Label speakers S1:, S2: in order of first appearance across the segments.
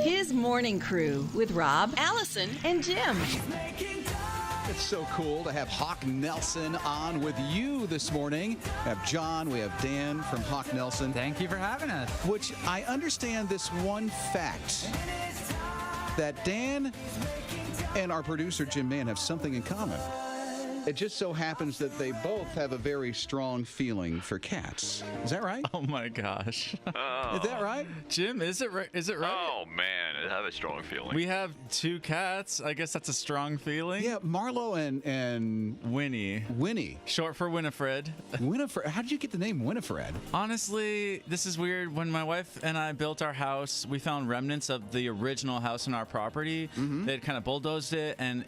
S1: His morning crew with Rob, Allison, and Jim.
S2: It's so cool to have Hawk Nelson on with you this morning. We have John, we have Dan from Hawk Nelson.
S3: Thank you for having us.
S2: Which I understand this one fact, that Dan and our producer Jim Mann have something in common. It just so happens that they both have a very strong feeling for cats. Is that right?
S4: Oh my gosh.
S2: Is that right?
S4: Jim, is it right?
S5: Oh man, I have a strong feeling.
S4: We have 2 cats. I guess that's a strong feeling.
S2: Yeah, Marlow and
S4: Winnie.
S2: Winnie.
S4: Short for Winifred.
S2: Winifred. How did you get the name Winifred?
S4: Honestly, this is weird. When my wife and I built our house, we found remnants of the original house on our property. They'd kind of bulldozed it, and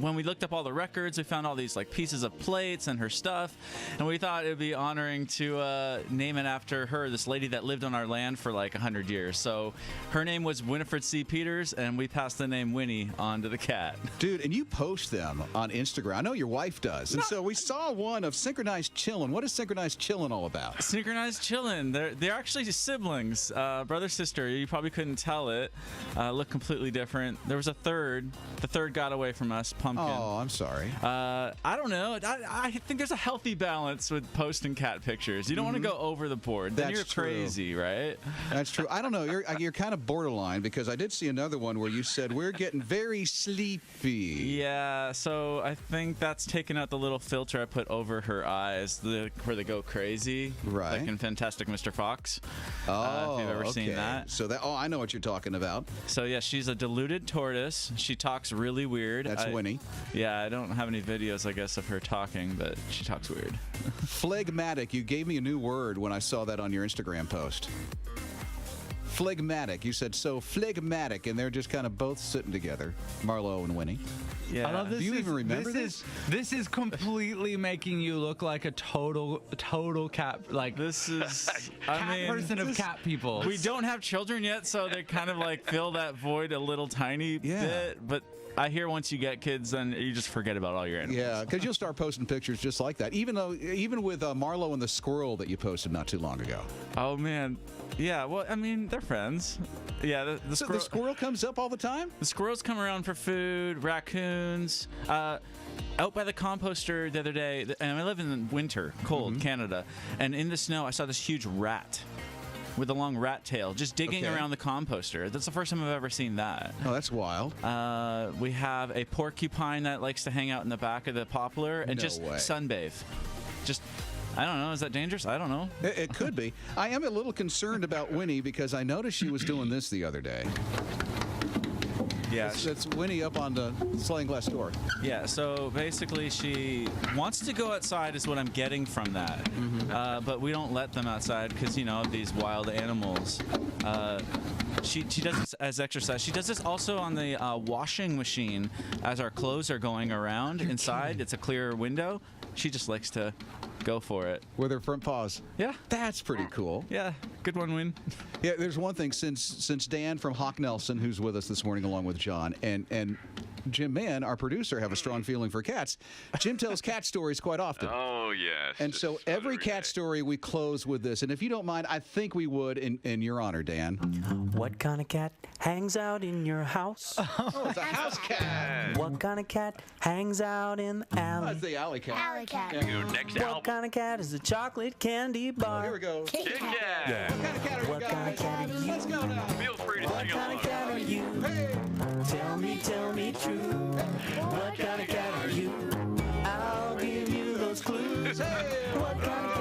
S4: when we looked up all the records, we found all these like pieces of plates and her stuff, and we thought it would be honoring to name it after her, this lady that lived on our land for like 100 years. So her name was Winifred C. Peters, and we passed the name Winnie on to the cat.
S2: Dude, and you post them on Instagram. I know your wife does. And so we saw one of Synchronized Chillin'. What is Synchronized Chillin' all about?
S4: Synchronized Chillin'. They're actually siblings, brother, sister. You probably couldn't tell it. Look completely different. There was a third. The third got away from us, Pumpkin.
S2: Oh, I'm sorry.
S4: I don't know. I think there's a healthy balance with posting cat pictures. You don't want to go over the board. Then you're crazy, right?
S2: That's true. I don't know. You're kind of borderline, because I did see another one where you said, we're getting very sleepy.
S4: Yeah, so I think that's taken out the little filter I put over her eyes, where they go crazy.
S2: Right.
S4: Like in Fantastic Mr. Fox.
S2: Oh,
S4: if you've ever seen that.
S2: So I know what you're talking about.
S4: So yeah, she's a deluded tortoise. She talks really weird.
S2: That's Winnie.
S4: Yeah, I don't have any videos, I guess, of her talking, but she talks weird.
S2: Phlegmatic. You gave me a new word when I saw that on your Instagram post. Phlegmatic. You said so phlegmatic, and they're just kind of both sitting together, Marlow and Winnie.
S4: Yeah.
S3: I love this.
S2: Do you even remember this?
S3: This is completely making you look like a total cat, like
S4: This is
S3: cat person of cat people.
S4: We don't have children yet, so they kind of like fill that void a little tiny bit. But I hear once you get kids, then you just forget about all your animals.
S2: Yeah, because you'll start posting pictures just like that. Even with Marlow and the squirrel that you posted not too long ago.
S4: Oh man. Yeah, well, I mean, they're friends. Yeah,
S2: So the squirrel comes up all the time?
S4: The squirrels come around for food, raccoons. Out by the composter the other day, and I live in winter, cold Canada, and in the snow I saw this huge rat with a long rat tail just digging around the composter. That's the first time I've ever seen that.
S2: Oh, that's wild.
S4: We have a porcupine that likes to hang out in the back of the poplar and just sunbathe. Just, I don't know. Is that dangerous? I don't know.
S2: It could be. I am a little concerned about Winnie, because I noticed she was doing this the other day.
S4: Yeah.
S2: That's Winnie up on the sliding glass door.
S4: Yeah, so basically she wants to go outside is what I'm getting from that. But we don't let them outside because, these wild animals. She does this as exercise. She does this also on the washing machine as our clothes are going around inside. It's a clear window. She just likes to go for it.
S2: With her front paws.
S4: Yeah.
S2: That's pretty cool.
S4: Yeah, good one, Win.
S2: Yeah, there's one thing, since Dan from Hawk Nelson, who's with us this morning along with John, and Jim Mann, our producer, have a strong feeling for cats. Jim tells cat stories quite often.
S5: Oh, yes.
S2: And so every cat story we close with this. And if you don't mind, I think we would in your honor, Dan.
S6: What kind of cat hangs out in your house?
S2: Oh, it's a house cat.
S6: What kind of cat hangs out in the alley?
S2: That's the alley cat.
S7: Alley cat.
S5: Your next
S6: What
S5: album.
S6: kind of cat is a chocolate candy bar?
S2: Oh, here we go.
S7: Kit
S5: Kit
S7: Kat.
S5: Kat.
S2: What kind of cat are you
S6: What
S2: guys?
S6: kind of cat are you?
S2: Let's go now.
S5: Feel free to
S6: What
S5: sing
S6: kind of
S5: along.
S6: cat are you?
S2: Hey.
S6: Tell me true. What kind of cat are you? I'll give you those clues.
S2: Hey.
S6: What kind of